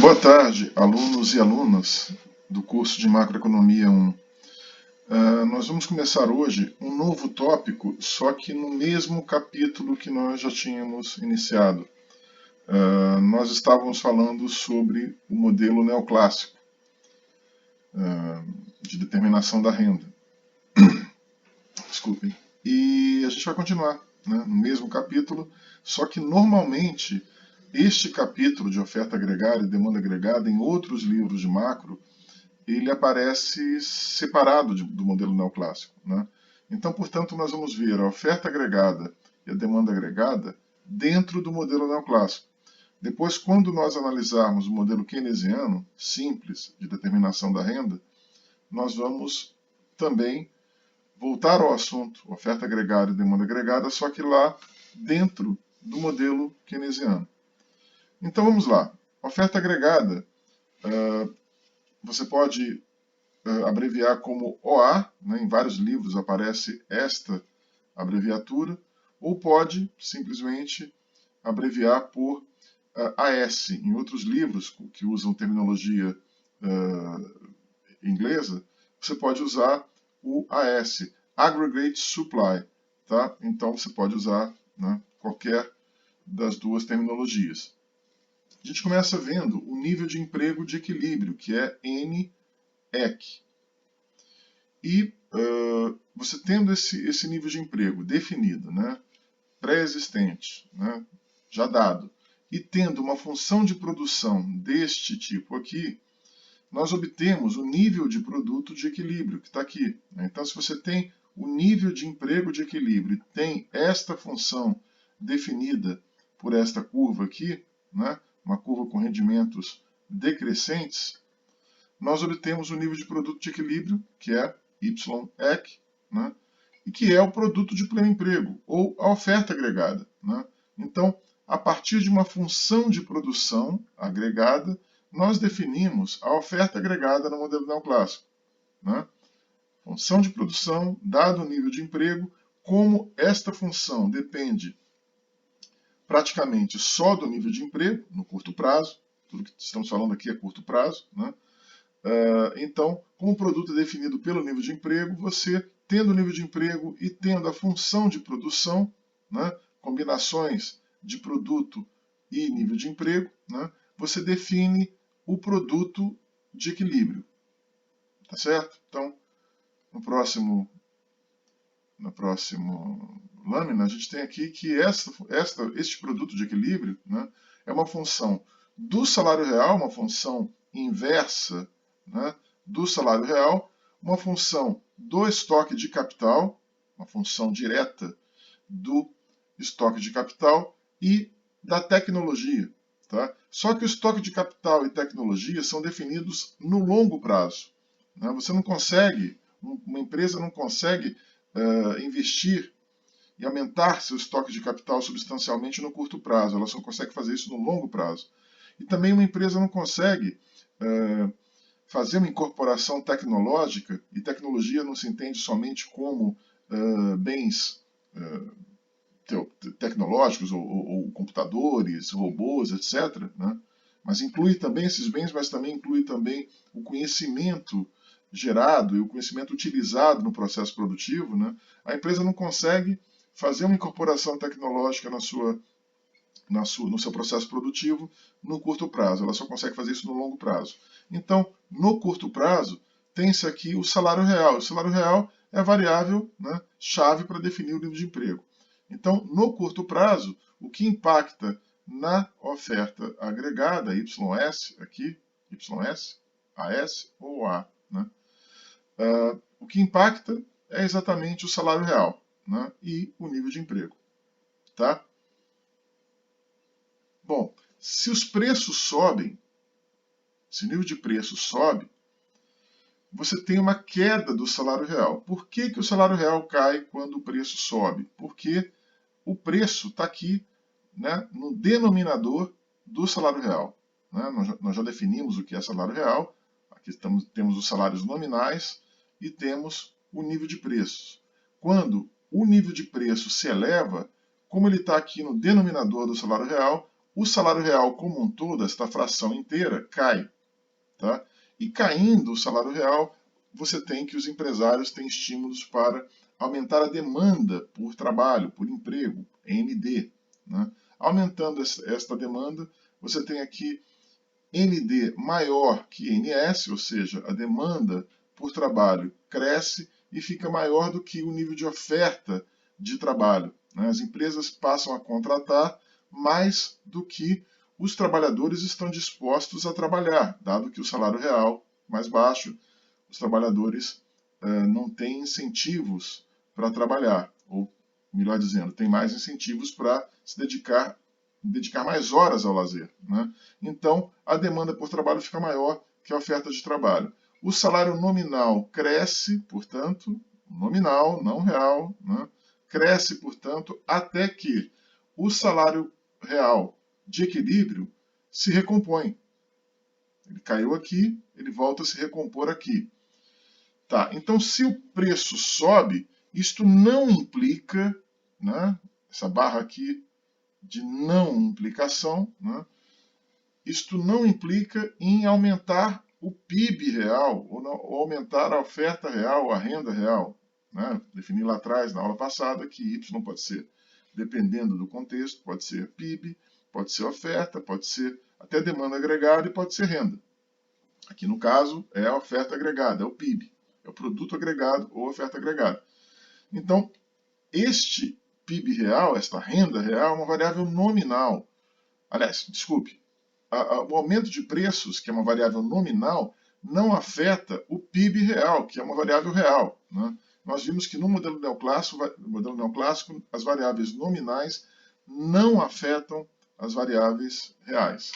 Boa tarde, alunos e alunas do curso de Macroeconomia 1. Nós vamos começar hoje um novo tópico, só que no mesmo capítulo que nós já tínhamos iniciado. Nós estávamos falando sobre o modelo neoclássico de determinação da renda. Desculpem. E a gente vai continuar, né, no mesmo capítulo, só que normalmente este capítulo de oferta agregada e demanda agregada em outros livros de macro, ele aparece separado do modelo neoclássico, né? Então, portanto, nós vamos ver a oferta agregada e a demanda agregada dentro do modelo neoclássico. Depois, quando nós analisarmos o modelo keynesiano, simples, de determinação da renda, nós vamos também voltar ao assunto oferta agregada e demanda agregada, só que lá dentro do modelo keynesiano. Então vamos lá. Oferta agregada, você pode abreviar como OA, né? Em vários livros aparece esta abreviatura, ou pode simplesmente abreviar por AS. Em outros livros que usam terminologia inglesa, você pode usar o AS, Aggregate Supply. Tá? Então você pode usar, né, qualquer das duas terminologias. A gente começa vendo o nível de emprego de equilíbrio, que é NEC. E você tendo esse nível de emprego definido, né, pré-existente, né, já dado, e tendo uma função de produção deste tipo aqui, nós obtemos o nível de produto de equilíbrio, que está aqui. Então, se você tem o nível de emprego de equilíbrio e tem esta função definida por esta curva aqui, né, uma curva com rendimentos decrescentes, nós obtemos o nível de produto de equilíbrio, que é YEC, né, e que é o produto de pleno emprego, ou a oferta agregada. Né? Então, a partir de uma função de produção agregada, nós definimos a oferta agregada no modelo neoclássico. Né? Função de produção, dado o nível de emprego, como esta função depende praticamente só do nível de emprego, no curto prazo, tudo que estamos falando aqui é curto prazo, né? Então, como o produto é definido pelo nível de emprego, você, tendo o nível de emprego e tendo a função de produção, né, combinações de produto e nível de emprego, né, você define o produto de equilíbrio. Tá certo? Então, na próxima lâmina, a gente tem aqui que este produto de equilíbrio, né, é uma função do salário real, uma função inversa, né, do salário real, uma função do estoque de capital, uma função direta do estoque de capital e da tecnologia. Tá? Só que o estoque de capital e tecnologia são definidos no longo prazo. Né? Você não consegue, uma empresa não consegue investir e aumentar seu estoque de capital substancialmente no curto prazo. Ela só consegue fazer isso no longo prazo. E também uma empresa não consegue fazer uma incorporação tecnológica, e tecnologia não se entende somente como bens tecnológicos ou computadores, robôs, etc., né? Mas inclui também esses bens, mas também inclui também o conhecimento gerado e o conhecimento utilizado no processo produtivo. Né? A empresa não consegue fazer uma incorporação tecnológica no seu processo produtivo no curto prazo. Ela só consegue fazer isso no longo prazo. Então, no curto prazo, tem-se aqui o salário real. O salário real é a variável, né, chave para definir o nível de emprego. Então, no curto prazo, o que impacta na oferta agregada, YS, aqui, YS, AS ou A, né, o que impacta é exatamente o salário real, né, e o nível de emprego. Tá? Bom, se os preços sobem, se o nível de preço sobe, você tem uma queda do salário real. Por que o salário real cai quando o preço sobe? Porque o preço está aqui, né, no denominador do salário real. Né? Nós já definimos o que é salário real. Aqui temos os salários nominais e temos o nível de preços. Quando o nível de preço se eleva, como ele está aqui no denominador do salário real, o salário real como um todo, esta fração inteira, cai. Tá? E caindo o salário real, você tem que os empresários têm estímulos para aumentar a demanda por trabalho, por emprego, ND. Né? Aumentando esta demanda, você tem aqui ND maior que NS, ou seja, a demanda por trabalho cresce e fica maior do que o nível de oferta de trabalho. Né? As empresas passam a contratar mais do que os trabalhadores estão dispostos a trabalhar, dado que o salário real mais baixo, os trabalhadores não têm incentivos para trabalhar, ou melhor dizendo, têm mais incentivos para se dedicar mais horas ao lazer. Né? Então, a demanda por trabalho fica maior que a oferta de trabalho. O salário nominal cresce, portanto, nominal, não real, né? Cresce, portanto, até que o salário real de equilíbrio se recompõe. Ele caiu aqui, ele volta a se recompor aqui. Tá, então, se o preço sobe, isto não implica, né, essa barra aqui de não implicação, né, isto não implica em aumentar o PIB real, ou aumentar a oferta real, a renda real. Né? Defini lá atrás, na aula passada, que Y pode ser, dependendo do contexto, pode ser PIB, pode ser oferta, pode ser até demanda agregada e pode ser renda. Aqui no caso é a oferta agregada, é o PIB, é o produto agregado ou oferta agregada. Então, este PIB real, esta renda real, é uma variável nominal. Aliás, desculpe, o aumento de preços, que é uma variável nominal, não afeta o PIB real, que é uma variável real. Né? Nós vimos que no modelo neoclássico, as variáveis nominais não afetam as variáveis reais.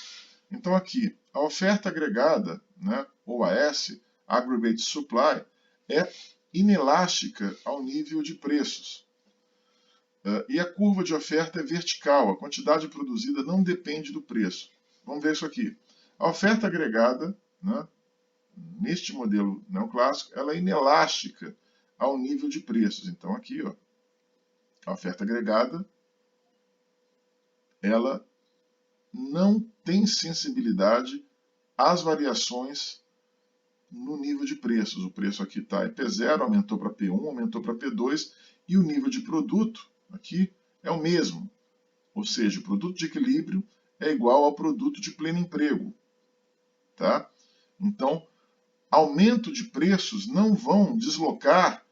Então aqui, a oferta agregada, né, ou AS, Aggregate Supply, é inelástica ao nível de preços. E a curva de oferta é vertical, a quantidade produzida não depende do preço. Vamos ver isso aqui. A oferta agregada, né, neste modelo neoclássico, ela é inelástica ao nível de preços. Então aqui, ó, a oferta agregada, ela não tem sensibilidade às variações no nível de preços. O preço aqui está em P0, aumentou para P1, aumentou para P2, e o nível de produto aqui é o mesmo. Ou seja, o produto de equilíbrio é igual ao produto de pleno emprego. Tá? Então, aumento de preços não vão deslocar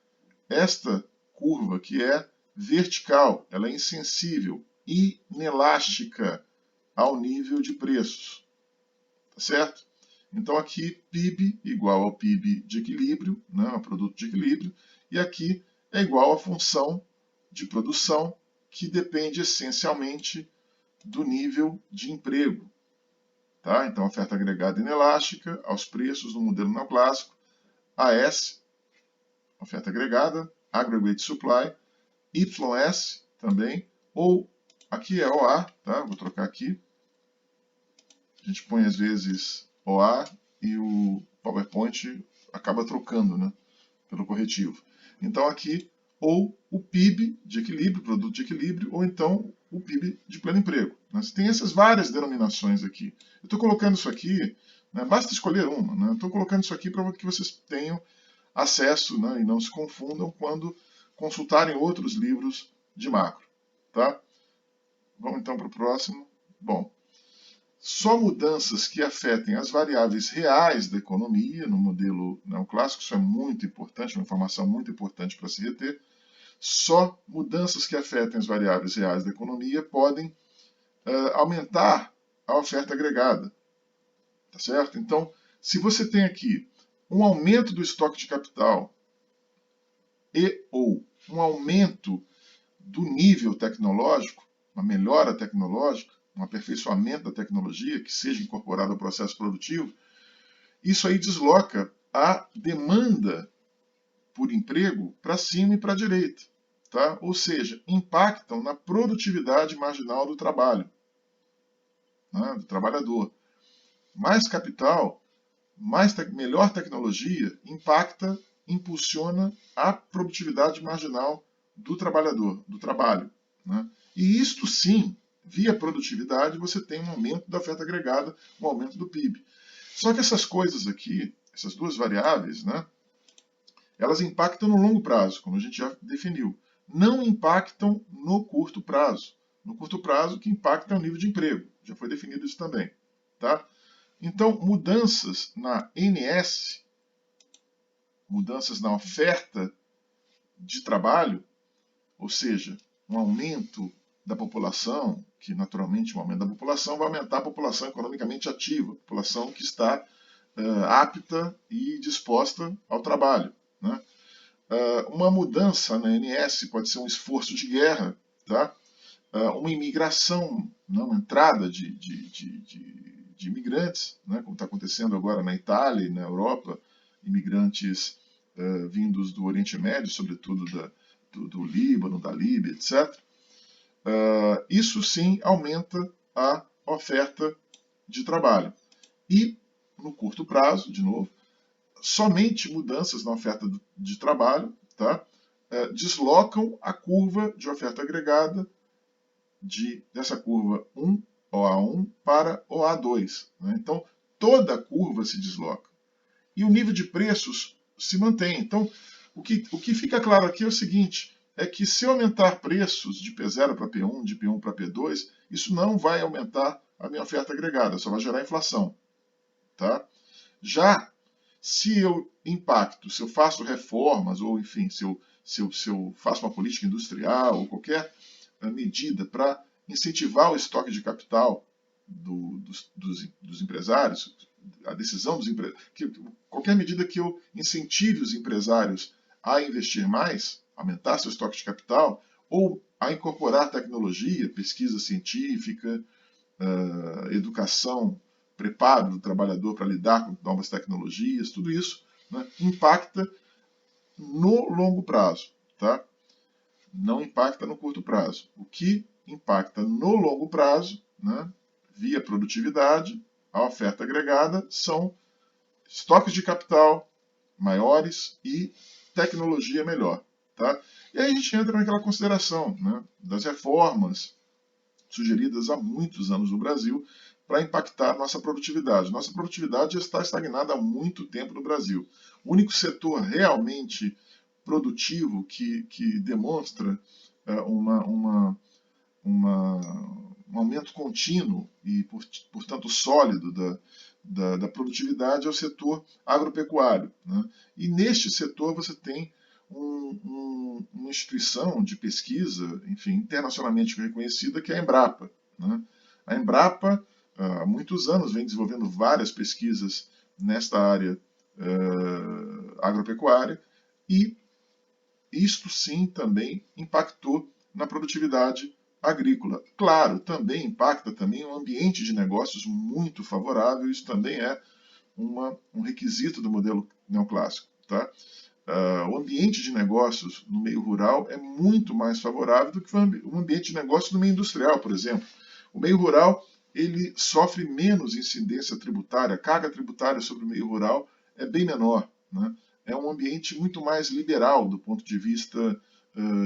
esta curva, que é vertical, ela é insensível, inelástica ao nível de preços. Tá certo? Então aqui PIB igual ao PIB de equilíbrio, né, ao produto de equilíbrio, e aqui é igual à função de produção, que depende essencialmente do nível de emprego. Tá? Então, oferta agregada inelástica aos preços no modelo neoclássico, AS, oferta agregada, Aggregate Supply, YS também, ou aqui é OA, tá? Vou trocar aqui. A gente põe às vezes OA e o PowerPoint acaba trocando, né, pelo corretivo. Então aqui, ou o PIB de equilíbrio, produto de equilíbrio, ou então o PIB de pleno emprego. Você tem essas várias denominações aqui. Eu estou colocando isso aqui, né, basta escolher uma. Né, estou colocando isso aqui para que vocês tenham acesso, né, e não se confundam quando consultarem outros livros de macro. Tá? Vamos então para o próximo. Bom, só mudanças que afetem as variáveis reais da economia, no modelo neoclássico, isso é muito importante, uma informação muito importante para se reter. Só mudanças que afetem as variáveis reais da economia podem aumentar a oferta agregada. Tá certo? Então, se você tem aqui um aumento do estoque de capital e ou um aumento do nível tecnológico, uma melhora tecnológica, um aperfeiçoamento da tecnologia que seja incorporado ao processo produtivo, isso aí desloca a demanda por emprego para cima e para a direita. Tá? Ou seja, impactam na produtividade marginal do trabalho, né, do trabalhador. Mais capital, melhor tecnologia, impulsiona a produtividade marginal do trabalhador, do trabalho. Né? E isto sim via produtividade, você tem um aumento da oferta agregada, um aumento do PIB. Só que essas coisas aqui, essas duas variáveis, né, elas impactam no longo prazo, como a gente já definiu. Não impactam no curto prazo. No curto prazo, o que impacta é o nível de emprego. Já foi definido isso também. Tá? Então, mudanças na NS, mudanças na oferta de trabalho, ou seja, um aumento da população, que naturalmente um aumento da população vai aumentar a população economicamente ativa, a população que está apta e disposta ao trabalho. Né? Uma mudança na NS pode ser um esforço de guerra, tá? Uma imigração, não, uma entrada de imigrantes, né? Como está acontecendo agora na Itália e na Europa, imigrantes vindos do Oriente Médio, sobretudo do Líbano, da Líbia, etc. Isso sim aumenta a oferta de trabalho. E, no curto prazo, de novo, somente mudanças na oferta de trabalho, tá, deslocam a curva de oferta agregada dessa curva 1, OA1, para OA2. Né? Então, toda a curva se desloca. E o nível de preços se mantém. Então, o que fica claro aqui é o seguinte, é que se eu aumentar preços de P0 para P1, de P1 para P2, isso não vai aumentar a minha oferta agregada, só vai gerar inflação. Tá? Já se eu impacto, se eu faço reformas, ou enfim, se eu faço uma política industrial, ou qualquer medida para incentivar o estoque de capital dos empresários, a decisão dos empresários, qualquer medida que eu incentive os empresários a investir mais, aumentar seu estoque de capital, ou a incorporar tecnologia, pesquisa científica, educação, preparo do trabalhador para lidar com novas tecnologias, tudo isso, né, impacta no longo prazo, tá? Não impacta no curto prazo. O que impacta no longo prazo, né, via produtividade, a oferta agregada, são estoques de capital maiores e tecnologia melhor. Tá? E aí a gente entra naquela consideração, né, das reformas sugeridas há muitos anos no Brasil para impactar a nossa produtividade. Nossa produtividade já está estagnada há muito tempo no Brasil. O único setor realmente produtivo que demonstra um aumento contínuo e, portanto, sólido da produtividade é o setor agropecuário. Né? E neste setor você tem uma instituição de pesquisa, enfim, internacionalmente reconhecida, que é a Embrapa. Né? A Embrapa, há muitos anos, vem desenvolvendo várias pesquisas nesta área agropecuária e isto sim também impactou na produtividade agrícola. Claro, também impacta também um ambiente de negócios muito favorável, isso também é um requisito do modelo neoclássico. Tá? O ambiente de negócios no meio rural é muito mais favorável do que o ambiente de negócios no meio industrial, por exemplo. O meio rural ele sofre menos incidência tributária, a carga tributária sobre o meio rural é bem menor. Né? É um ambiente muito mais liberal do ponto de vista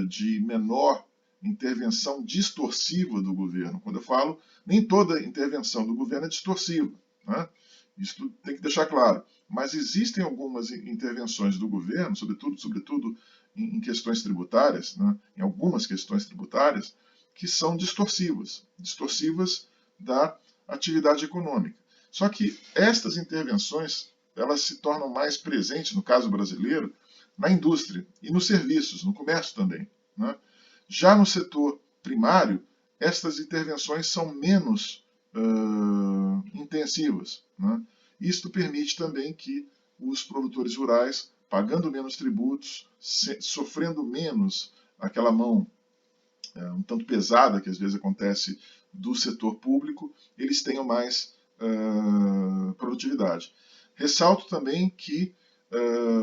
de menor intervenção distorsiva do governo. Quando eu falo, nem toda intervenção do governo é distorsiva. Né? Isso tem que deixar claro. Mas existem algumas intervenções do governo, sobretudo em questões tributárias, né? Em algumas questões tributárias, que são distorsivas da atividade econômica. Só que estas intervenções elas se tornam mais presentes, no caso brasileiro, na indústria e nos serviços, no comércio também. Né? Já no setor primário, estas intervenções são menos intensivas. Né? Isto permite também que os produtores rurais, pagando menos tributos, sofrendo menos aquela mão um tanto pesada que às vezes acontece do setor público, eles tenham mais produtividade. Ressalto também que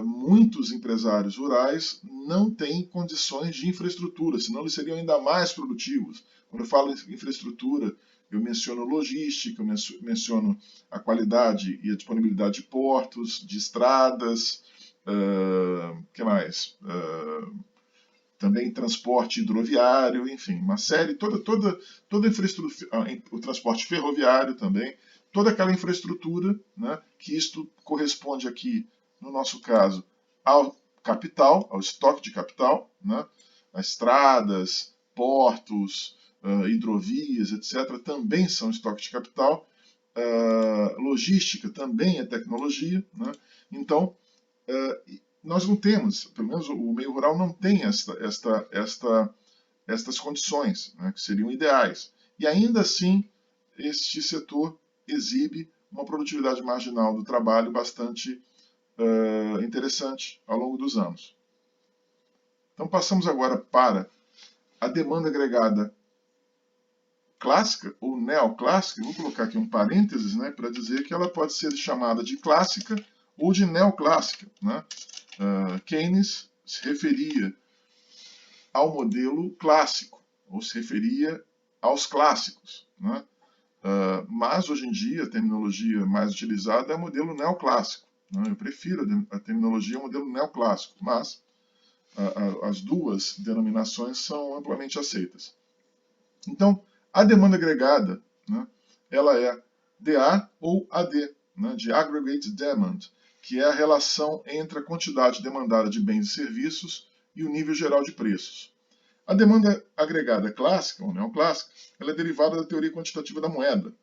muitos empresários rurais não têm condições de infraestrutura, senão eles seriam ainda mais produtivos. Quando eu falo em infraestrutura, eu menciono logística, eu menciono a qualidade e a disponibilidade de portos, de estradas, que mais? também transporte hidroviário, enfim, uma série, toda infraestrutura, o transporte ferroviário também, toda aquela infraestrutura, né, que isto corresponde aqui, no nosso caso, ao capital, ao estoque de capital, né, as estradas, portos, hidrovias, etc., também são estoque de capital, logística também é tecnologia, né, então, nós não temos, pelo menos o meio rural não tem estas condições, né, que seriam ideais. E ainda assim, este setor exibe uma produtividade marginal do trabalho bastante interessante ao longo dos anos. Então passamos agora para a demanda agregada clássica ou neoclássica. Vou colocar aqui um parênteses, né, para dizer que ela pode ser chamada de clássica ou de neoclássica, né? Keynes se referia ao modelo clássico, ou se referia aos clássicos, né? Mas hoje em dia a terminologia mais utilizada é o modelo neoclássico, né? Eu prefiro a terminologia modelo neoclássico, mas as duas denominações são amplamente aceitas. Então, a demanda agregada, né, ela é DA ou AD, né, de Aggregate Demand, que é a relação entre a quantidade demandada de bens e serviços e o nível geral de preços. A demanda agregada clássica, ou neoclássica, ela é derivada da teoria quantitativa da moeda,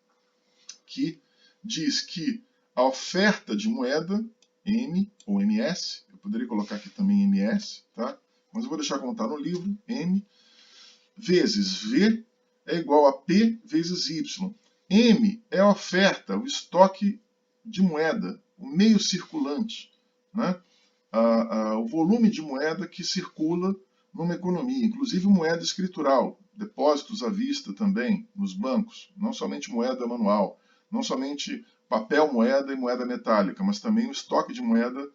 que diz que a oferta de moeda, M ou MS, eu poderia colocar aqui também MS, tá? Mas eu vou deixar como está no livro, M, vezes V é igual a P vezes Y. M é a oferta, o estoque de moeda, o meio circulante, né? O volume de moeda que circula numa economia, inclusive moeda escritural, depósitos à vista também nos bancos, não somente moeda manual, não somente papel moeda e moeda metálica, mas também o estoque de moeda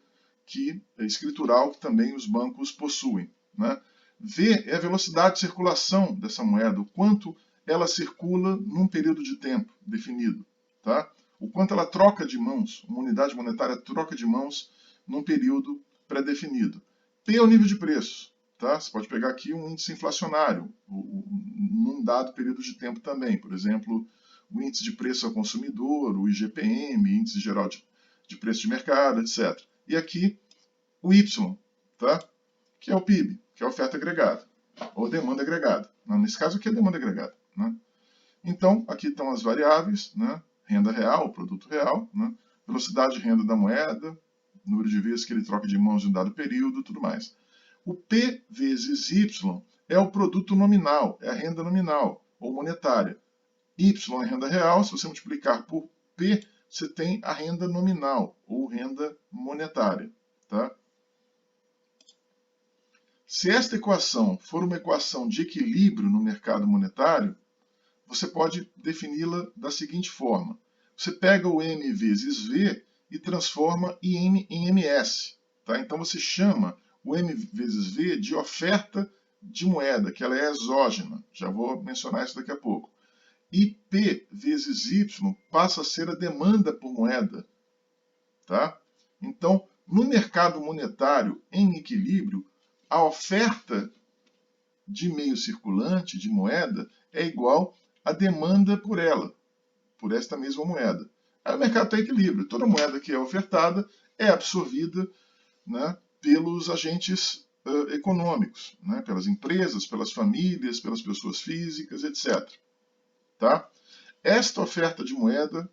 que é escritural que também os bancos possuem, né? V é a velocidade de circulação dessa moeda, o quanto ela circula num período de tempo definido, tá? O quanto ela troca de mãos, uma unidade monetária troca de mãos num período pré-definido. P é o nível de preço, tá? Você pode pegar aqui um índice inflacionário, num dado período de tempo também, por exemplo, o índice de preço ao consumidor, o IGPM, índice geral de preço de mercado, etc. E aqui o Y, tá? Que é o PIB, que é a oferta agregada, ou demanda agregada. Nesse caso aqui é demanda agregada, né? Então, aqui estão as variáveis, né? Renda real, produto real, né? Velocidade de renda da moeda, número de vezes que ele troca de mãos em um dado período, tudo mais. O P vezes Y é o produto nominal, é a renda nominal, ou monetária. Y é a renda real, se você multiplicar por P, você tem a renda nominal, ou renda monetária, tá? Se esta equação for uma equação de equilíbrio no mercado monetário, você pode defini-la da seguinte forma. Você pega o M vezes V e transforma em MS. Tá? Então você chama o M vezes V de oferta de moeda, que ela é exógena. Já vou mencionar isso daqui a pouco. E P vezes Y passa a ser a demanda por moeda. Tá? Então, no mercado monetário em equilíbrio, a oferta de meio circulante, de moeda, é igual à demanda por ela, por esta mesma moeda. Aí o mercado está em equilíbrio. Toda moeda que é ofertada é absorvida, né, pelos agentes econômicos, né, pelas empresas, pelas famílias, pelas pessoas físicas, etc. Tá? Esta oferta de moeda,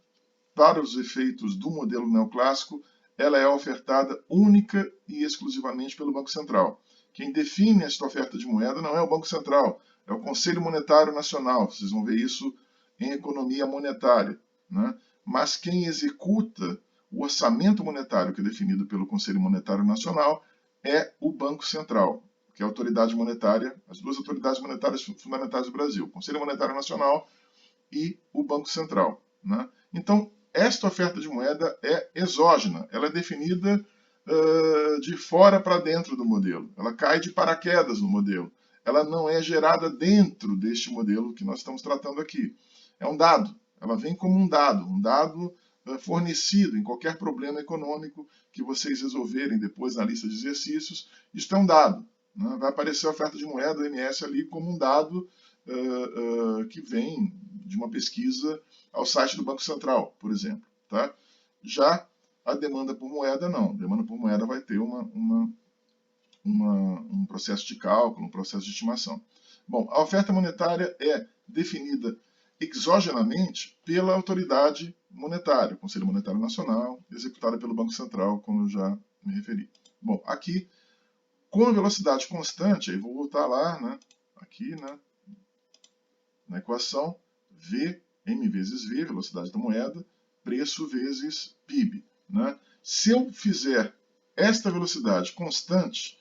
para os efeitos do modelo neoclássico, ela é ofertada única e exclusivamente pelo Banco Central. Quem define esta oferta de moeda não é o Banco Central, é o Conselho Monetário Nacional. Vocês vão ver isso em economia monetária, né? Mas quem executa o orçamento monetário, que é definido pelo Conselho Monetário Nacional, é o Banco Central, que é a autoridade monetária, as duas autoridades monetárias fundamentais do Brasil, o Conselho Monetário Nacional e o Banco Central, né? Então, esta oferta de moeda é exógena, ela é definida de fora para dentro do modelo. Ela cai de paraquedas no modelo. Ela não é gerada dentro deste modelo que nós estamos tratando aqui. É um dado. Ela vem como um dado fornecido em qualquer problema econômico que vocês resolverem depois na lista de exercícios. Isto é um dado. né? Vai aparecer a oferta de moeda, o MS, ali como um dado que vem de uma pesquisa ao site do Banco Central, por exemplo. Tá? Já a demanda por moeda, não. A demanda por moeda vai ter um processo de cálculo, um processo de estimação. Bom, a oferta monetária é definida exogenamente pela autoridade monetária, o Conselho Monetário Nacional, executada pelo Banco Central, como eu já me referi. Bom, aqui, com a velocidade constante, aí vou voltar lá, né, aqui, né, na equação, V, M vezes V, velocidade da moeda, preço vezes PIB. Né? Se eu fizer esta velocidade constante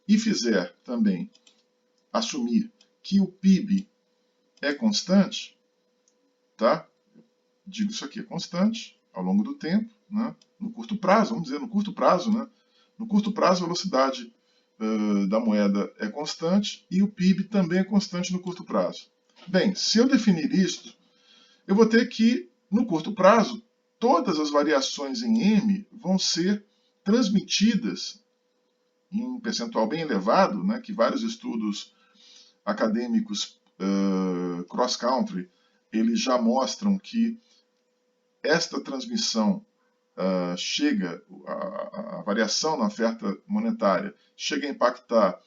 e fizer também assumir que o PIB é constante, tá? Digo isso aqui é constante ao longo do tempo, né? No curto prazo, vamos dizer, no curto prazo, né? No curto prazo, a velocidade da moeda é constante e o PIB também é constante no curto prazo. Bem, se eu definir isto, eu vou ter que, no curto prazo, todas as variações em M vão ser transmitidas em um percentual bem elevado, né, que vários estudos acadêmicos cross-country eles já mostram que esta transmissão chega, a variação na oferta monetária chega a impactar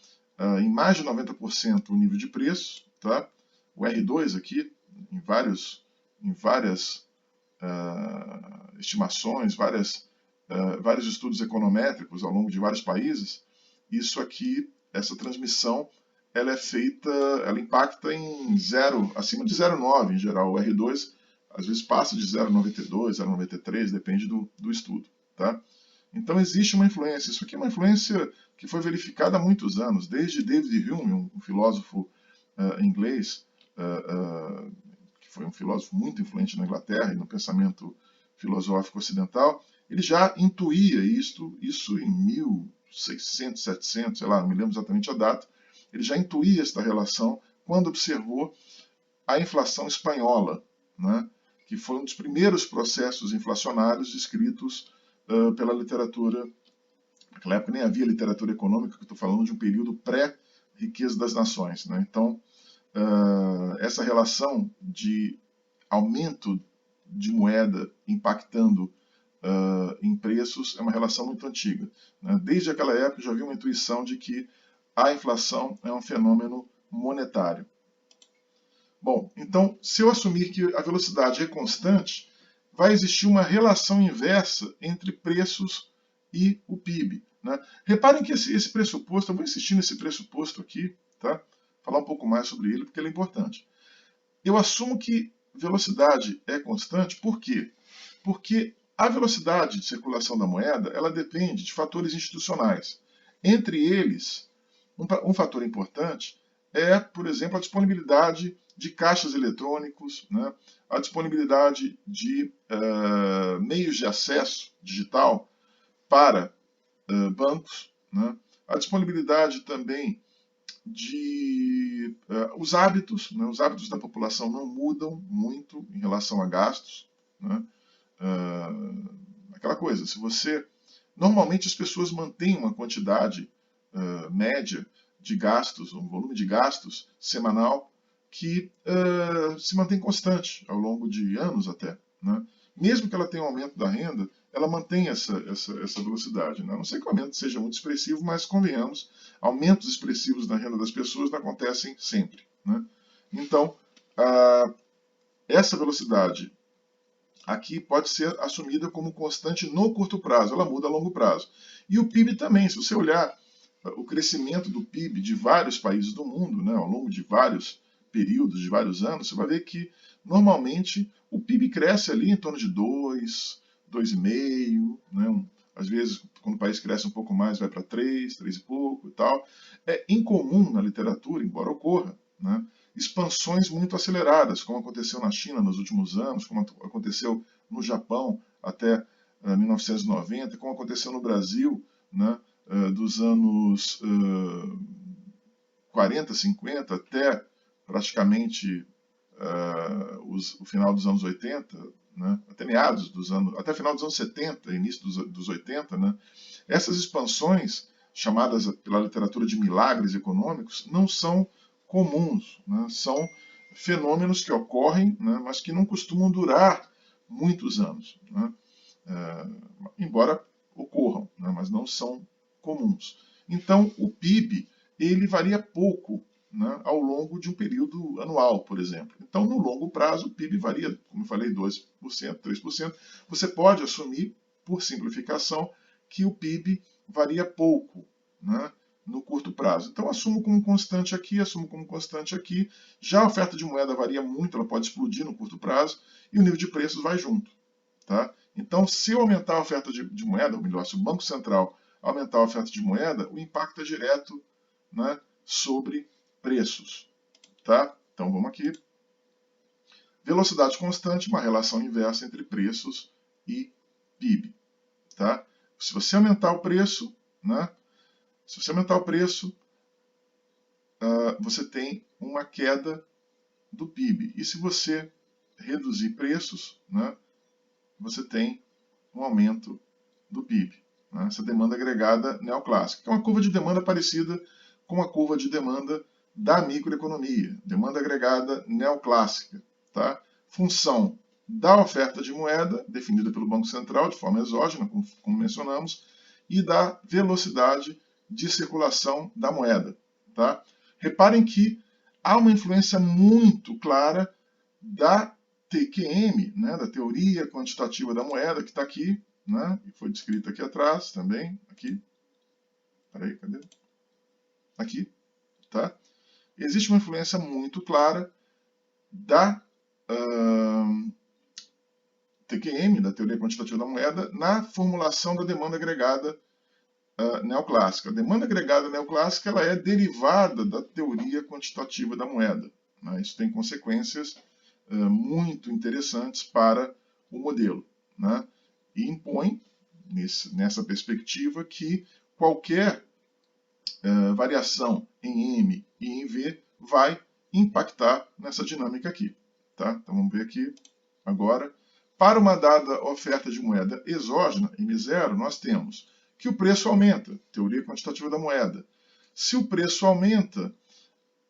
em mais de 90% o nível de preço, tá? O R2 aqui, em várias estimações, vários estudos econométricos ao longo de vários países, isso aqui, essa transmissão, ela é feita, ela impacta em acima de 0,9 em geral. O R2 às vezes passa de 0,92, 0,93, depende do estudo. Tá? Então existe uma influência. Isso aqui é uma influência que foi verificada há muitos anos, desde David Hume, um filósofo inglês, que foi um filósofo muito influente na Inglaterra e no pensamento filosófico ocidental, ele já intuía isso em 1600, 700, sei lá, não me lembro exatamente a data, ele já intuía esta relação quando observou a inflação espanhola, né, que foi um dos primeiros processos inflacionários descritos pela literatura. Naquela época nem havia literatura econômica, que estou falando de um período pré-riqueza das nações. Né? Então, essa relação de aumento de moeda impactando em preços é uma relação muito antiga. Né? Desde aquela época já havia uma intuição de que a inflação é um fenômeno monetário. Bom, então, se eu assumir que a velocidade é constante, vai existir uma relação inversa entre preços e o PIB. Né? Reparem que esse pressuposto, eu vou insistir nesse pressuposto aqui, tá? Falar um pouco mais sobre ele, porque ele é importante. Eu assumo que velocidade é constante, por quê? Porque a velocidade de circulação da moeda ela depende de fatores institucionais. Entre eles, um fator importante é, por exemplo, a disponibilidade de caixas eletrônicos, né? A disponibilidade de meios de acesso digital para bancos, né? A disponibilidade também de os hábitos, né? Os hábitos da população não mudam muito em relação a gastos, né? Aquela coisa, se você normalmente as pessoas mantêm uma quantidade média de gastos, um volume de gastos semanal que se mantém constante ao longo de anos até. Né? Mesmo que ela tenha um aumento da renda, ela mantém essa velocidade. Né? A não sei que o aumento seja muito expressivo, mas convenhamos, aumentos expressivos na renda das pessoas não acontecem sempre. Né? Então, essa velocidade aqui pode ser assumida como constante no curto prazo, ela muda a longo prazo. E o PIB também, se você olhar o crescimento do PIB de vários países do mundo, né, ao longo de vários períodos, de vários anos, você vai ver que normalmente o PIB cresce ali em torno de 2, 2,5, né, às vezes quando o país cresce um pouco mais vai para 3, 3 e pouco e tal. É incomum na literatura, embora ocorra, né, expansões muito aceleradas, como aconteceu na China nos últimos anos, como aconteceu no Japão até 1990, como aconteceu no Brasil, né, dos anos 40, 50 até praticamente o final dos anos 80, né, até meados dos anos, até final dos anos 70, início dos 80, né, essas expansões chamadas pela literatura de milagres econômicos, não são comuns, né? São fenômenos que ocorrem, né, mas que não costumam durar muitos anos, né? Embora ocorram, né, mas não são comuns. Então, o PIB ele varia pouco, né, ao longo de um período anual, por exemplo. Então, no longo prazo, o PIB varia, como eu falei, 2%, 3%. Você pode assumir, por simplificação, que o PIB varia pouco, né, no curto prazo. Então, assumo como constante aqui, assumo como constante aqui. Já a oferta de moeda varia muito, ela pode explodir no curto prazo, e o nível de preços vai junto. Tá? Então, se eu aumentar a oferta de moeda, ou melhor, se o Banco Central aumentar a oferta de moeda, o impacto é direto, né, sobre preços. Tá? Então, vamos aqui. Velocidade constante, uma relação inversa entre preços e PIB. Tá? Se você aumentar o preço, né, se você aumentar o preço, você tem uma queda do PIB. E se você reduzir preços, né, você tem um aumento do PIB. Né? Essa demanda agregada neoclássica, que é uma curva de demanda parecida com a curva de demanda da microeconomia. Demanda agregada neoclássica. Tá? Função da oferta de moeda, definida pelo Banco Central de forma exógena, como mencionamos, e da velocidade de circulação da moeda. Tá? Reparem que há uma influência muito clara da TQM, né, da teoria quantitativa da moeda, que está aqui, né, e foi descrita aqui atrás também, aqui. Peraí, cadê? Aqui, tá? Existe uma influência muito clara da TQM, da teoria quantitativa da moeda, na formulação da demanda agregada neoclássica. A demanda agregada neoclássica ela é derivada da teoria quantitativa da moeda. Né? Isso tem consequências muito interessantes para o modelo, né? E impõe, nessa perspectiva, que qualquer variação em M e em V vai impactar nessa dinâmica aqui. Tá? Então vamos ver aqui agora. Para uma dada oferta de moeda exógena, M0, nós temos que o preço aumenta, teoria quantitativa da moeda. Se o preço aumenta,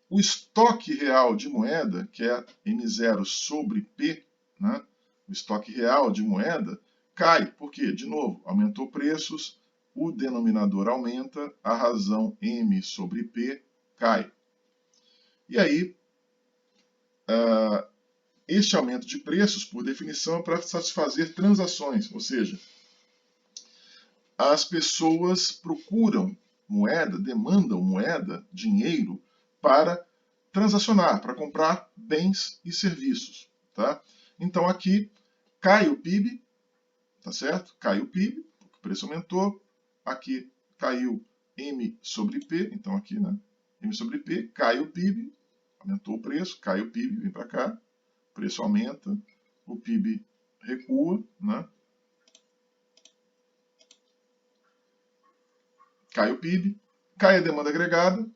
o estoque real de moeda, que é M0 sobre P, né? O estoque real de moeda cai. Por quê? De novo, aumentou preços, o denominador aumenta, a razão M sobre P cai. E aí, este aumento de preços, por definição, é para satisfazer transações, ou seja, as pessoas procuram moeda, demandam moeda, dinheiro, para transacionar, para comprar bens e serviços. Tá? Então aqui cai o PIB, tá certo? Cai o PIB, porque o preço aumentou. Aqui caiu M sobre P, então aqui, né? M sobre P, cai o PIB, aumentou o preço, cai o PIB, vem para cá, o preço aumenta, o PIB recua, né? Cai o PIB, cai a demanda agregada,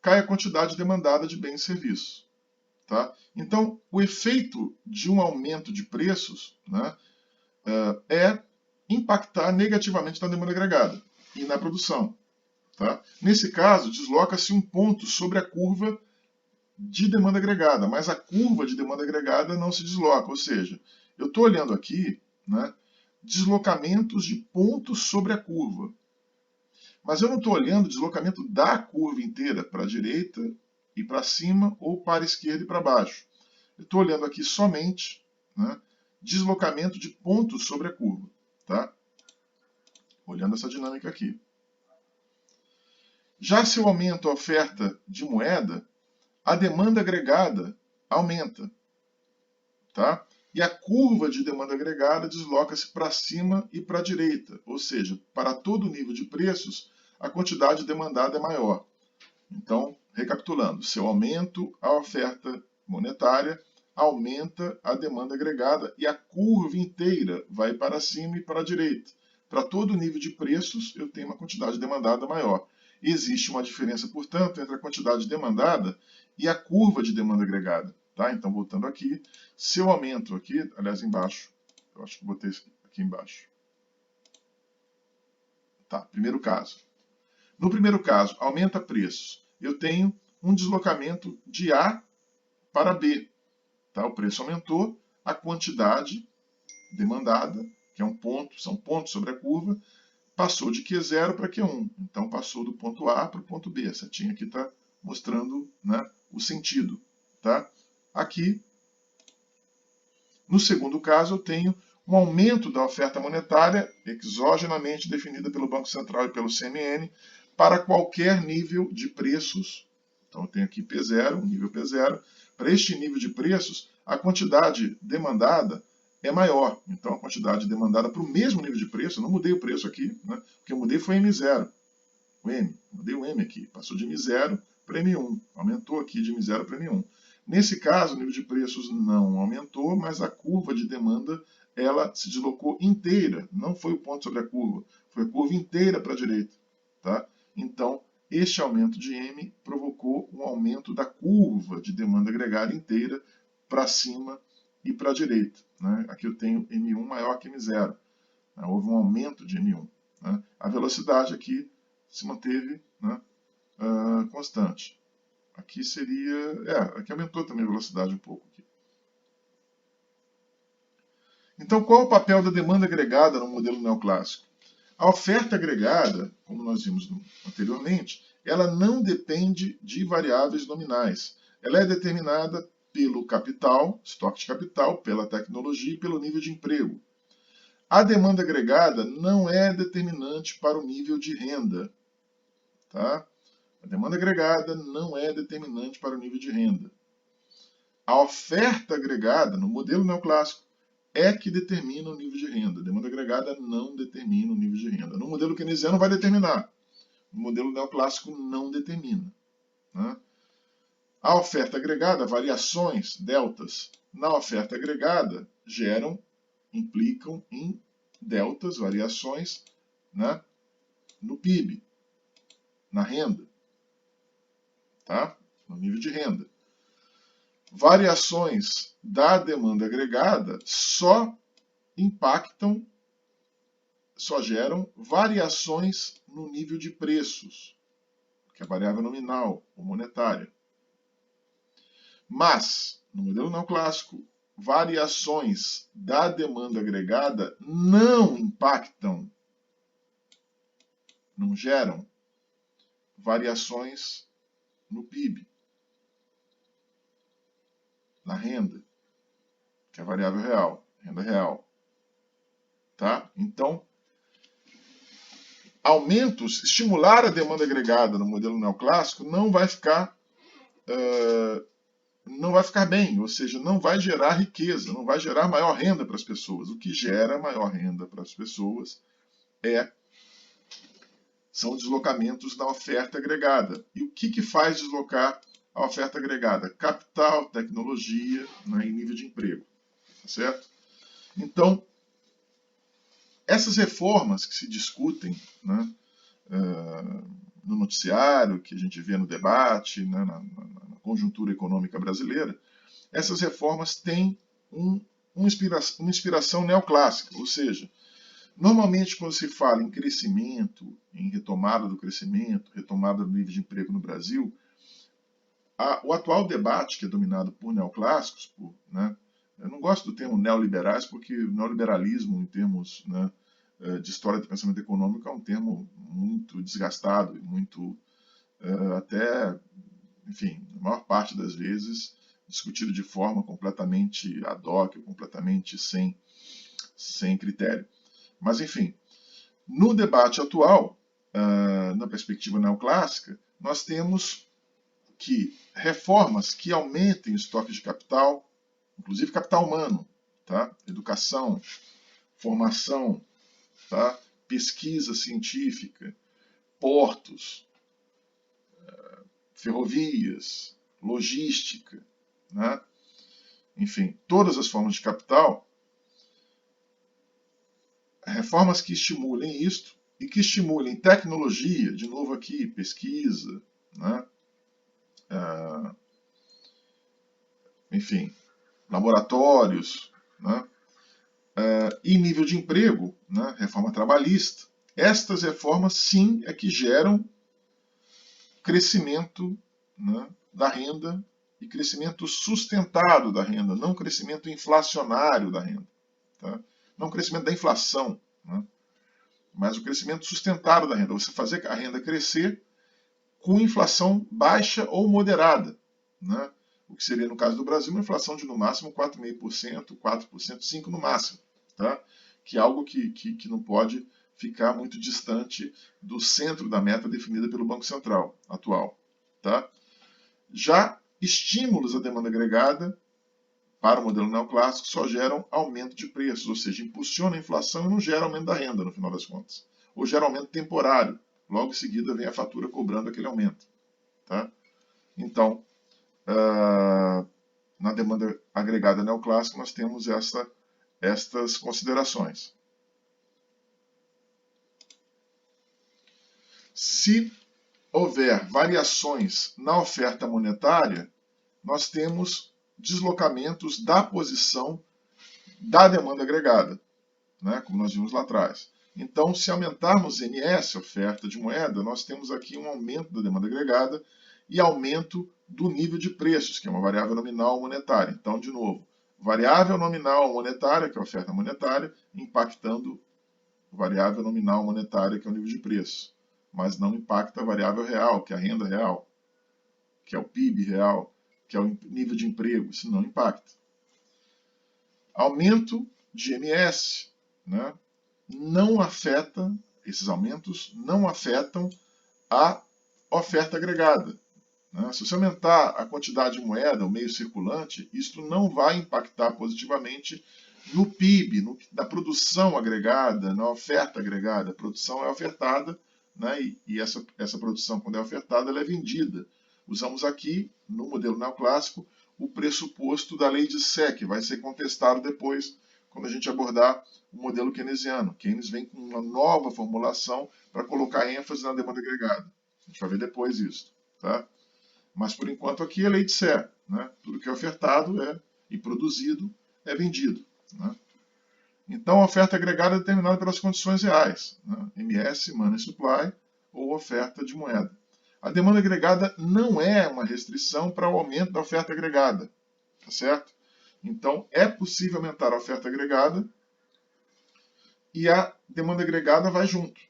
cai a quantidade demandada de bens e serviços. Tá? Então, o efeito de um aumento de preços, né, é impactar negativamente na demanda agregada e na produção. Tá? Nesse caso, desloca-se um ponto sobre a curva de demanda agregada, mas a curva de demanda agregada não se desloca, ou seja, eu estou olhando aqui, né, deslocamentos de pontos sobre a curva. Mas eu não estou olhando o deslocamento da curva inteira para a direita e para cima ou para a esquerda e para baixo. Eu estou olhando aqui somente, né, deslocamento de pontos sobre a curva. Tá? Olhando essa dinâmica aqui. Já se eu aumento a oferta de moeda, a demanda agregada aumenta. Tá? E a curva de demanda agregada desloca-se para cima e para a direita, ou seja, para todo nível de preços, a quantidade demandada é maior. Então, recapitulando, se eu aumento a oferta monetária, aumenta a demanda agregada e a curva inteira vai para cima e para a direita. Para todo nível de preços, eu tenho uma quantidade demandada maior. Existe uma diferença, portanto, entre a quantidade demandada e a curva de demanda agregada. Tá? Então, voltando aqui, se eu aumento aqui, aliás, embaixo, eu acho que botei aqui embaixo. Tá, primeiro caso. No primeiro caso, aumenta preços. Eu tenho um deslocamento de A para B. Tá? O preço aumentou, a quantidade demandada, que é um ponto, são pontos sobre a curva, passou de Q0 para Q1. Então passou do ponto A para o ponto B. A setinha aqui está mostrando, né, o sentido. Tá? Aqui, no segundo caso, eu tenho um aumento da oferta monetária exogenamente definida pelo Banco Central e pelo CMN para qualquer nível de preços. Então eu tenho aqui P0, um nível P0. Para este nível de preços, a quantidade demandada é maior. Então a quantidade demandada para o mesmo nível de preço, eu não mudei o preço aqui, né? O que eu mudei foi M0. O M, mudei o M aqui, passou de M0 para M1, aumentou aqui de M0 para M1. Nesse caso, o nível de preços não aumentou, mas a curva de demanda ela se deslocou inteira, não foi o ponto sobre a curva, foi a curva inteira para a direita. Tá? Então, este aumento de M provocou um aumento da curva de demanda agregada inteira para cima e para a direita. Né? Aqui eu tenho M1 maior que M0. Né? Houve um aumento de M1. Né? A velocidade aqui se manteve, né, constante. Aqui seria... aqui aumentou também a velocidade um pouco. Aqui. Então, qual é o papel da demanda agregada no modelo neoclássico? A oferta agregada, como nós vimos anteriormente, ela não depende de variáveis nominais. Ela é determinada pelo capital, estoque de capital, pela tecnologia e pelo nível de emprego. A demanda agregada não é determinante para o nível de renda. Tá? A demanda agregada não é determinante para o nível de renda. A oferta agregada, no modelo neoclássico, é que determina o nível de renda. A demanda agregada não determina o nível de renda. No modelo keynesiano vai determinar. No modelo neoclássico não determina. Né? A oferta agregada, variações, deltas, na oferta agregada implicam em deltas, variações, né, no PIB, na renda, tá? No nível de renda. Variações da demanda agregada só geram variações no nível de preços, que é a variável nominal ou monetária. Mas, no modelo neoclássico, variações da demanda agregada não geram variações no PIB, na renda, que é a variável real, renda real. Tá? Então, estimular a demanda agregada no modelo neoclássico não vai ficar bem, ou seja, não vai gerar riqueza, não vai gerar maior renda para as pessoas. O que gera maior renda para as pessoas são deslocamentos da oferta agregada. E o que faz deslocar a oferta agregada? Capital, tecnologia, né, e nível de emprego. Tá certo? Então, essas reformas que se discutem, né, no noticiário, que a gente vê no debate, né, na conjuntura econômica brasileira, essas reformas têm uma inspiração neoclássica, ou seja, normalmente quando se fala em crescimento, em retomada do crescimento, retomada do nível de emprego no Brasil, o atual debate, que é dominado por neoclássicos, né, eu não gosto do termo neoliberais, porque o neoliberalismo, em termos, né, de história do pensamento econômico, é um termo muito desgastado e muito, até, enfim, na maior parte das vezes, discutido de forma completamente ad hoc, completamente sem critério. Mas, enfim, no debate atual, na perspectiva neoclássica, nós temos que reformas que aumentem o estoque de capital, inclusive capital humano, tá? Educação, formação, tá? Pesquisa científica, portos, ferrovias, logística, né? Enfim, todas as formas de capital, reformas que estimulem isto e que estimulem tecnologia, de novo aqui, pesquisa, né? Enfim, laboratórios, né? E nível de emprego, né? Reforma trabalhista. Estas reformas, sim, é que geram crescimento, né, da renda e crescimento sustentado da renda, não crescimento inflacionário da renda. Tá? Não crescimento da inflação, né, mas o crescimento sustentado da renda. Você fazer a renda crescer com inflação baixa ou moderada, né? O que seria, no caso do Brasil, uma inflação de no máximo 4,5%, 4%, 5% no máximo. Tá? Que é algo que não pode ficar muito distante do centro da meta definida pelo Banco Central atual. Tá? Já estímulos à demanda agregada para o modelo neoclássico só geram aumento de preços, ou seja, impulsiona a inflação e não gera aumento da renda, no final das contas. Ou gera aumento temporário. Logo em seguida vem a fatura cobrando aquele aumento. Tá? Então, na demanda agregada neoclássica, nós temos estas considerações. Se houver variações na oferta monetária, nós temos deslocamentos da posição da demanda agregada, né, como nós vimos lá atrás. Então, se aumentarmos MS, oferta de moeda, nós temos aqui um aumento da demanda agregada e aumento do nível de preços, que é uma variável nominal monetária. Então, de novo, variável nominal monetária, que é a oferta monetária, impactando variável nominal monetária, que é o nível de preço. Mas não impacta a variável real, que é a renda real, que é o PIB real, que é o nível de emprego. Isso não impacta. Aumento de MS, né? Não afeta, esses aumentos não afetam a oferta agregada. Né? Se você aumentar a quantidade de moeda, o meio circulante, isso não vai impactar positivamente no PIB, na produção agregada, na oferta agregada. A produção é ofertada, né? E essa produção, quando é ofertada, ela é vendida. Usamos aqui, no modelo neoclássico, o pressuposto da lei de Sé, que vai ser contestado depois, quando a gente abordar o modelo keynesiano. Keynes vem com uma nova formulação para colocar ênfase na demanda agregada. A gente vai ver depois isso. Tá? Mas, por enquanto, aqui é a lei de Sé. Né? Tudo que é ofertado e produzido é vendido. Né? Então, a oferta agregada é determinada pelas condições reais. Né? MS, Money Supply, ou oferta de moeda. A demanda agregada não é uma restrição para o aumento da oferta agregada. Tá certo? Então, é possível aumentar a oferta agregada e a demanda agregada vai junto.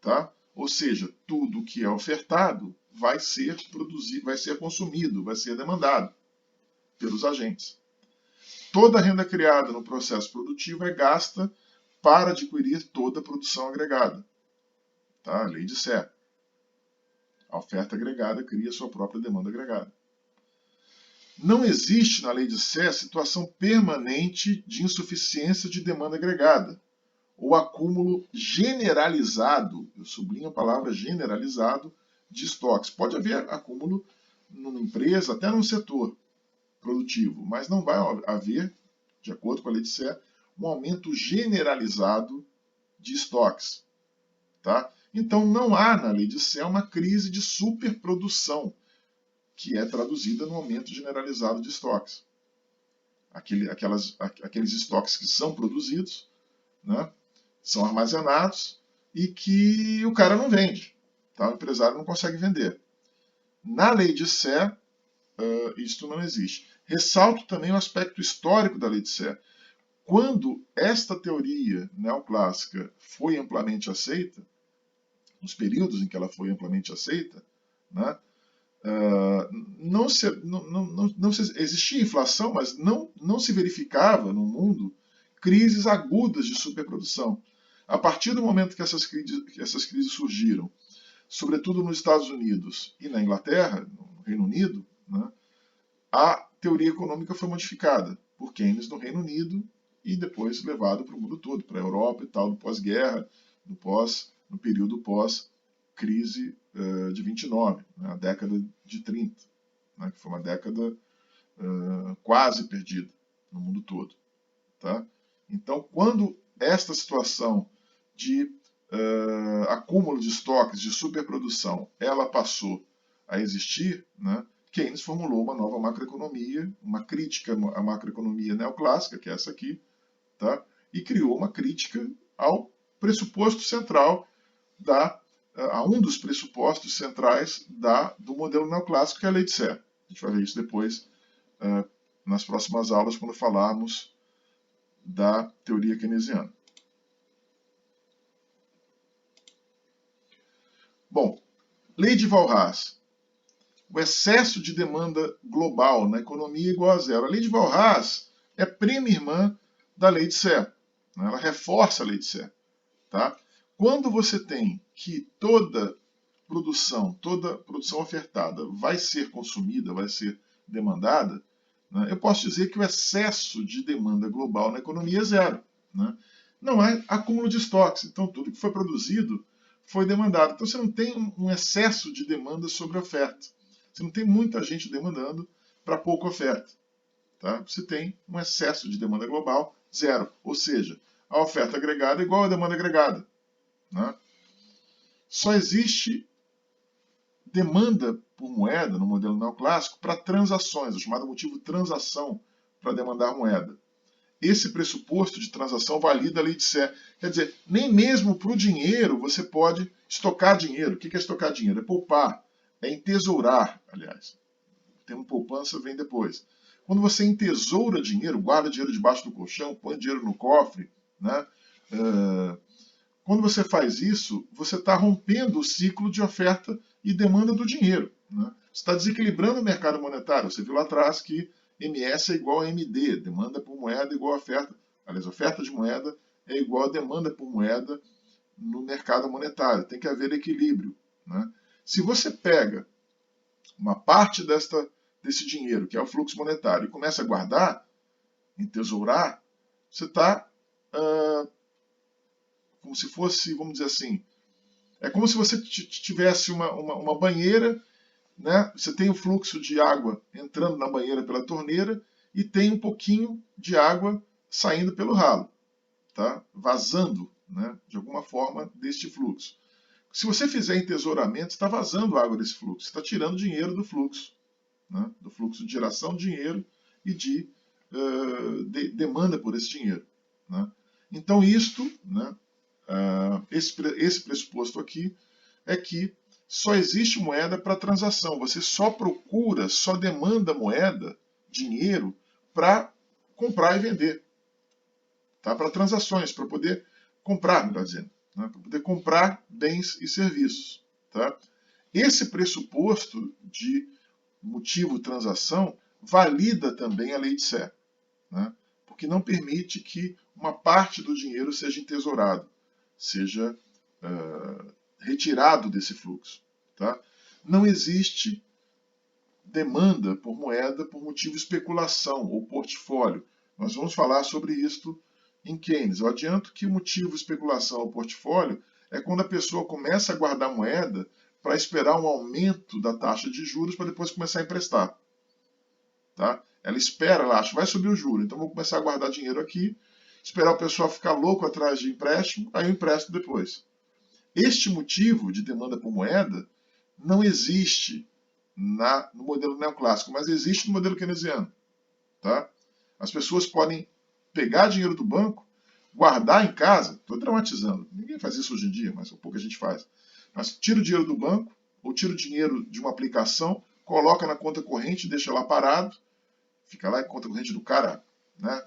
Tá? Ou seja, tudo que é ofertado vai ser produzido, vai ser consumido, vai ser demandado pelos agentes. Toda a renda criada no processo produtivo é gasta para adquirir toda a produção agregada. Tá? A lei de Sé. A oferta agregada cria sua própria demanda agregada. Não existe na lei de Sé situação permanente de insuficiência de demanda agregada, ou acúmulo generalizado, eu sublinho a palavra generalizado, de estoques. Pode haver acúmulo numa empresa, até num setor produtivo, mas não vai haver, de acordo com a lei de Sé, um aumento generalizado de estoques. Tá? Então não há na lei de Sé uma crise de superprodução, que é traduzida no aumento generalizado de estoques. Aqueles estoques que são produzidos, né, são armazenados e que o cara não vende. Tá? O empresário não consegue vender. Na lei de Sé, isto não existe. Ressalto também o aspecto histórico da lei de Sé. Quando esta teoria neoclássica foi amplamente aceita, nos períodos em que ela foi amplamente aceita, né, existia inflação, mas não se verificava no mundo crises agudas de superprodução. A partir do momento que essas crises surgiram, sobretudo nos Estados Unidos e na Inglaterra, no Reino Unido, né, a teoria econômica foi modificada por Keynes no Reino Unido e depois levado para o mundo todo, para a Europa e tal, no pós-guerra, no período pós-crise de 29, né, a década de 30, né, que foi uma década quase perdida no mundo todo. Tá? Então, quando esta situação de acúmulo de estoques, de superprodução, ela passou a existir, né, Keynes formulou uma nova macroeconomia, uma crítica à macroeconomia neoclássica, que é essa aqui, tá? E criou uma crítica ao pressuposto central da a um dos pressupostos centrais do modelo neoclássico, que é a lei de Sé. A gente vai ver isso depois nas próximas aulas, quando falarmos da teoria keynesiana. Bom, lei de Walras. O excesso de demanda global na economia é igual a zero. A lei de Walras é prima irmã da lei de Sé. Ela reforça a lei de Sé. Tá? Quando você tem que toda produção ofertada vai ser consumida, vai ser demandada, né, eu posso dizer que o excesso de demanda global na economia é zero. Né? Não há acúmulo de estoques. Então, tudo que foi produzido foi demandado. Então, você não tem um excesso de demanda sobre a oferta. Você não tem muita gente demandando para pouca oferta. Tá? Você tem um excesso de demanda global, zero. Ou seja, a oferta agregada é igual à demanda agregada. Né? Só existe demanda por moeda no modelo neoclássico para transações, o chamado motivo transação para demandar moeda. Esse pressuposto de transação valida a lei de Sé. Quer dizer, nem mesmo para o dinheiro você pode estocar dinheiro. O que é estocar dinheiro? É poupar, é entesourar, aliás. O termo poupança vem depois. Quando você entesoura dinheiro, guarda dinheiro debaixo do colchão, põe dinheiro no cofre, né? Quando você faz isso, você está rompendo o ciclo de oferta e demanda do dinheiro. Né? Você está desequilibrando o mercado monetário. Você viu lá atrás que MS é igual a MD, demanda por moeda igual a oferta. Aliás, oferta de moeda é igual a demanda por moeda no mercado monetário. Tem que haver equilíbrio. Né? Se você pega uma parte desse dinheiro, que é o fluxo monetário, e começa a guardar, entesourar, você está como se fosse, vamos dizer assim, é como se você tivesse uma banheira, né? Você tem o fluxo de água entrando na banheira pela torneira e tem um pouquinho de água saindo pelo ralo, tá? Vazando, né? De alguma forma deste fluxo. Se você fizer entesouramento, está vazando água desse fluxo, você está tirando dinheiro do fluxo, né? Do fluxo de geração de dinheiro e de demanda por esse dinheiro. Né? Então, isto, né? Esse pressuposto aqui é que só existe moeda para transação. Você só procura, só demanda moeda, dinheiro, para comprar e vender. Tá? Para transações, para poder comprar, melhor dizendo. Né? Para poder comprar bens e serviços. Tá? Esse pressuposto de motivo transação valida também a lei de Sé. Né? Porque não permite que uma parte do dinheiro seja entesourado, seja retirado desse fluxo. Tá? Não existe demanda por moeda por motivo de especulação ou portfólio. Nós vamos falar sobre isto em Keynes. Eu adianto que o motivo de especulação ou portfólio é quando a pessoa começa a guardar moeda para esperar um aumento da taxa de juros para depois começar a emprestar. Tá? Ela espera, ela acha, vai subir o juro, então vou começar a guardar dinheiro aqui, esperar o pessoal ficar louco atrás de empréstimo, aí eu empresto depois. Este motivo de demanda por moeda não existe no modelo neoclássico, mas existe no modelo keynesiano. Tá? As pessoas podem pegar dinheiro do banco, guardar em casa, estou dramatizando, ninguém faz isso hoje em dia, mas pouca gente faz. Mas tira o dinheiro do banco, ou tira o dinheiro de uma aplicação, coloca na conta corrente, deixa lá parado, fica lá a conta corrente do cara, né,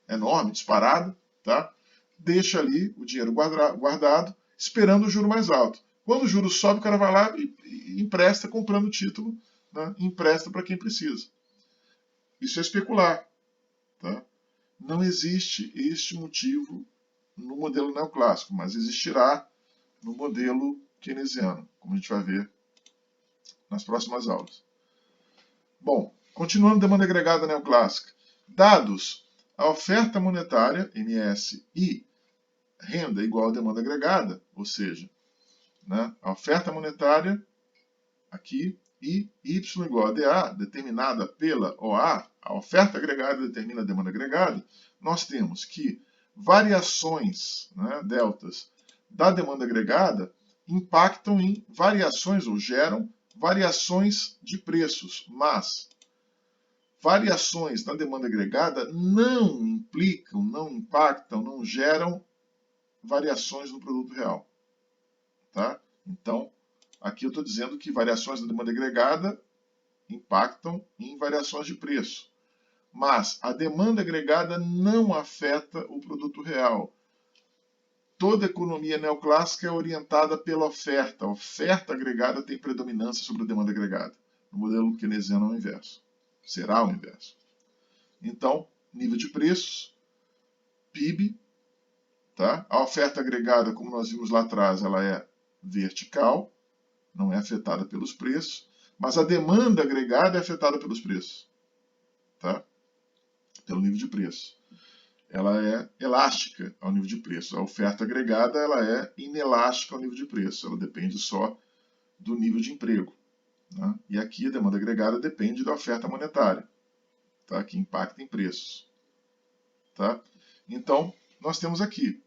enorme, disparada, tá? Deixa ali o dinheiro guardado, esperando o juro mais alto. Quando o juro sobe, o cara vai lá e empresta comprando o título, né? Empresta para quem precisa. Isso é especular. Tá? Não existe este motivo no modelo neoclássico, mas existirá no modelo keynesiano, como a gente vai ver nas próximas aulas. Bom, continuando demanda agregada neoclássica. Dados a oferta monetária, MS, e renda igual a demanda agregada, ou seja, né, a oferta monetária aqui e Y igual a DA, determinada pela OA, a oferta agregada determina a demanda agregada, nós temos que variações, né, deltas, da demanda agregada impactam em variações ou geram variações de preços, mas variações na demanda agregada não implicam, não impactam, não geram variações no produto real. Tá? Então, aqui eu estou dizendo que variações da demanda agregada impactam em variações de preço. Mas a demanda agregada não afeta o produto real. Toda economia neoclássica é orientada pela oferta. A oferta agregada tem predominância sobre a demanda agregada. No modelo keynesiano é o inverso. Será o inverso. Então, nível de preços, PIB, tá? A oferta agregada, como nós vimos lá atrás, ela é vertical, não é afetada pelos preços, mas a demanda agregada é afetada pelos preços, tá? Pelo nível de preço. Ela é elástica ao nível de preço. A oferta agregada ela é inelástica ao nível de preço. Ela depende só do nível de emprego, né? E aqui a demanda agregada depende da oferta monetária, tá? Que impacta em preços. Tá? Então, nós temos aqui,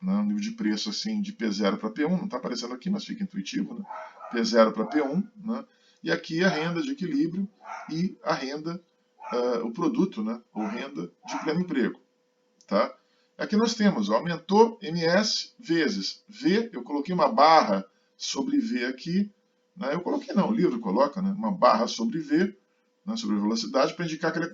né, um nível de preço assim, de P0 para P1, não está aparecendo aqui, mas fica intuitivo, né? P0 para P1, né? E aqui a renda de equilíbrio e a renda, o produto, né? Ou renda de pleno emprego. Tá? Aqui nós temos, aumentou MS vezes V, eu coloquei uma barra sobre V aqui, né? Eu coloquei não, o livro coloca, né? Uma barra sobre V, né? Sobre a velocidade, para indicar que ela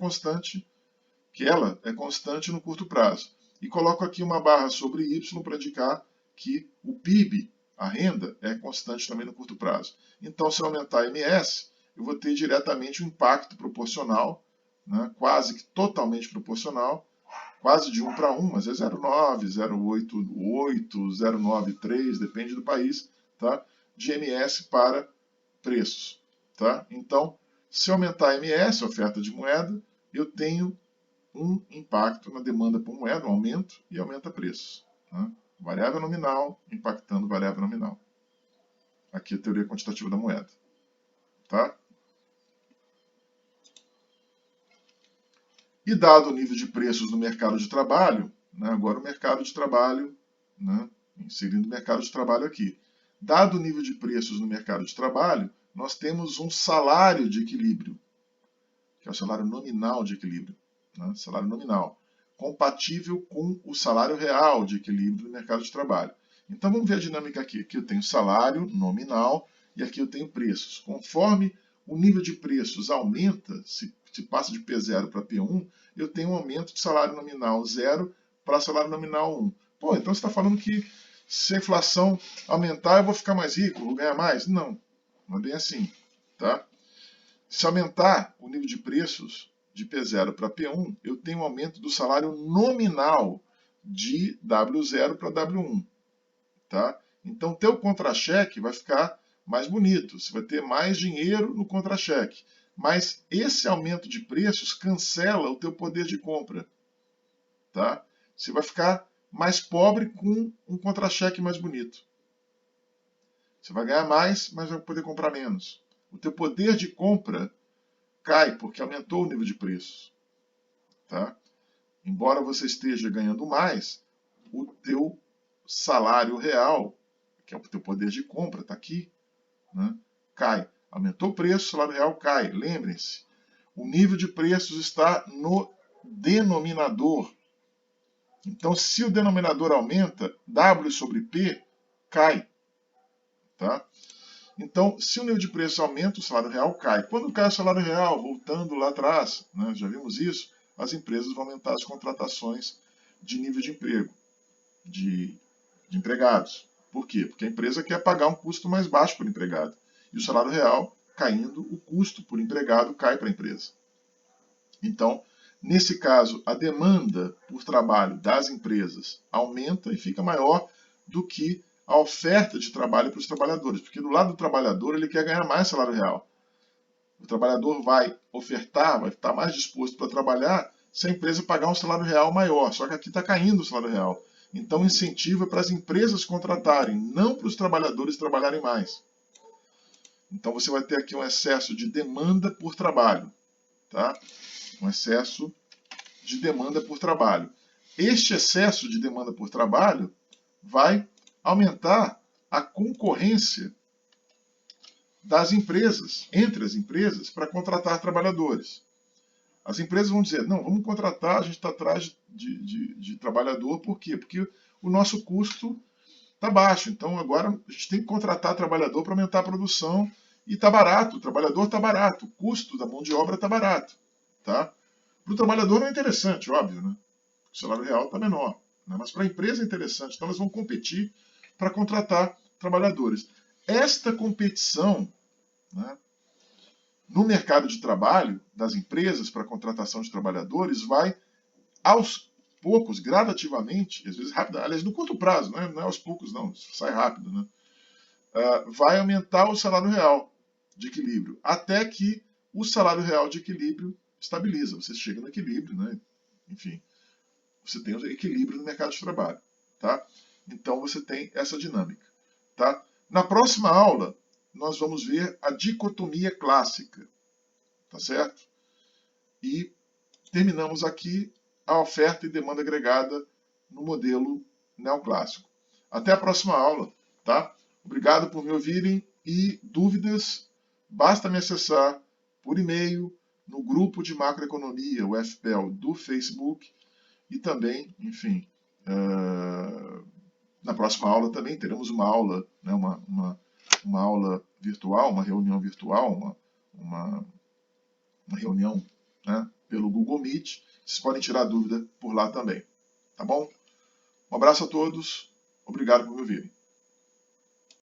é constante, no curto prazo. E coloco aqui uma barra sobre Y para indicar que o PIB, a renda, é constante também no curto prazo. Então, se eu aumentar a MS, eu vou ter diretamente um impacto proporcional, né, quase que totalmente proporcional, quase de 1 para 1, mas é 0,9, 0,88, 0,93, depende do país, tá? De MS para preços. Tá? Então, se aumentar a MS, oferta de moeda, eu tenho um impacto na demanda por moeda, um aumento, e aumenta preços. Né? Variável nominal impactando variável nominal. Aqui é a teoria quantitativa da moeda. Tá? E dado o nível de preços no mercado de trabalho, né, agora o mercado de trabalho, né, inserindo o mercado de trabalho aqui. Dado o nível de preços no mercado de trabalho, nós temos um salário de equilíbrio, que é o salário nominal de equilíbrio. Né, salário nominal, compatível com o salário real de equilíbrio no mercado de trabalho. Então vamos ver a dinâmica aqui. Aqui eu tenho salário nominal e aqui eu tenho preços. Conforme o nível de preços aumenta, se passa de P0 para P1, eu tenho um aumento de salário nominal 0 para salário nominal 1. Pô, então você está falando que se a inflação aumentar eu vou ficar mais rico, vou ganhar mais? Não, não é bem assim. Tá? Se aumentar o nível de preços de P0 para P1, eu tenho um aumento do salário nominal de W0 para W1. Tá? Então, teu contra-cheque vai ficar mais bonito, você vai ter mais dinheiro no contra-cheque. Mas esse aumento de preços cancela o teu poder de compra. Tá? Você vai ficar mais pobre com um contra-cheque mais bonito. Você vai ganhar mais, mas vai poder comprar menos. O teu poder de compra cai porque aumentou o nível de preços. Tá? Embora você esteja ganhando mais, o teu salário real, que é o teu poder de compra, está aqui, né, cai. Aumentou o preço, o salário real cai. Lembrem-se, o nível de preços está no denominador. Então, se o denominador aumenta, W sobre P cai. Tá? Então, se o nível de preço aumenta, o salário real cai. Quando cai o salário real, voltando lá atrás, né, já vimos isso, as empresas vão aumentar as contratações de nível de emprego, de empregados. Por quê? Porque a empresa quer pagar um custo mais baixo por empregado. E o salário real caindo, o custo por empregado cai para a empresa. Então, nesse caso, a demanda por trabalho das empresas aumenta e fica maior do que a oferta de trabalho para os trabalhadores. Porque do lado do trabalhador, ele quer ganhar mais salário real. O trabalhador vai ofertar, vai estar mais disposto para trabalhar se a empresa pagar um salário real maior. Só que aqui está caindo o salário real. Então, o incentivo é para as empresas contratarem, não para os trabalhadores trabalharem mais. Então, você vai ter aqui um excesso de demanda por trabalho. Tá? Um excesso de demanda por trabalho. Este excesso de demanda por trabalho vai aumentar a concorrência das empresas, entre as empresas, para contratar trabalhadores. As empresas vão dizer, não, vamos contratar, a gente está atrás de trabalhador, por quê? Porque o nosso custo está baixo. Então agora a gente tem que contratar trabalhador para aumentar a produção e está barato. O trabalhador está barato. O custo da mão de obra está barato. Tá? Para o trabalhador não é interessante, óbvio, né? O salário real está menor. Né? Mas para a empresa é interessante. Então elas vão competir para contratar trabalhadores. Esta competição, né, no mercado de trabalho das empresas para contratação de trabalhadores vai aos poucos, gradativamente, às vezes rápido, aliás, no curto prazo, né? Não é aos poucos, não, sai rápido, né? Vai aumentar o salário real de equilíbrio, até que o salário real de equilíbrio estabiliza. Você chega no equilíbrio, né? Enfim, você tem o equilíbrio no mercado de trabalho, tá? Então você tem essa dinâmica, tá? Na próxima aula, nós vamos ver a dicotomia clássica, tá certo? E terminamos aqui a oferta e demanda agregada no modelo neoclássico. Até a próxima aula, tá? Obrigado por me ouvirem e dúvidas, basta me acessar por e-mail no grupo de macroeconomia, o FPEL, do Facebook e também, enfim, na próxima aula também teremos uma aula, né, uma aula virtual, uma reunião virtual, uma reunião, né, pelo Google Meet. Vocês podem tirar dúvida por lá também. Tá bom? Um abraço a todos. Obrigado por me ouvirem.